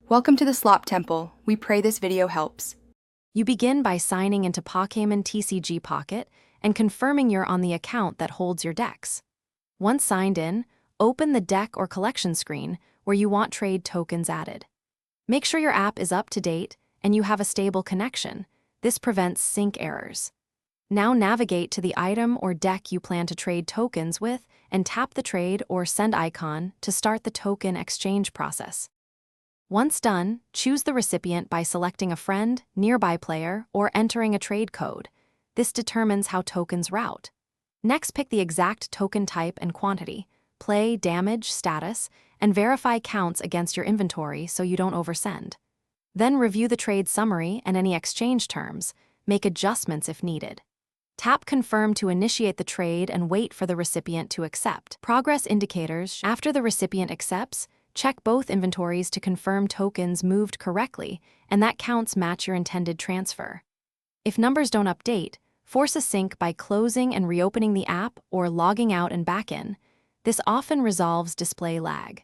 Welcome to the Slop Temple. We pray this video helps. You begin by signing into Pokémon TCG Pocket and confirming you're on the account that holds your decks. Once signed in, open the deck or collection screen where you want trade tokens added. Make sure your app is up to date and you have a stable connection. This prevents sync errors. Now navigate to the item or deck you plan to trade tokens with and tap the trade or send icon to start the token exchange process. Once done, choose the recipient by selecting a friend, nearby player, or entering a trade code. This determines how tokens route. Next, pick the exact token type and quantity, play, damage, status, and verify counts against your inventory so you don't oversend. Then review the trade summary and any exchange terms. Make adjustments if needed. Tap Confirm to initiate the trade and wait for the recipient to accept. Progress indicators. After the recipient accepts, check both inventories to confirm tokens moved correctly and that counts match your intended transfer. If numbers don't update, force a sync by closing and reopening the app or logging out and back in. This often resolves display lag.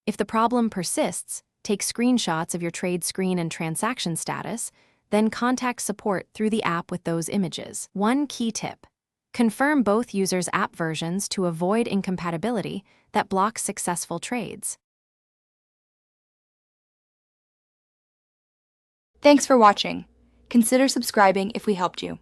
If the problem persists, take screenshots of your trade screen and transaction status, then contact support through the app with those images. One key tip: confirm both users' app versions to avoid incompatibility that blocks successful trades. Thanks for watching. Consider subscribing if we helped you.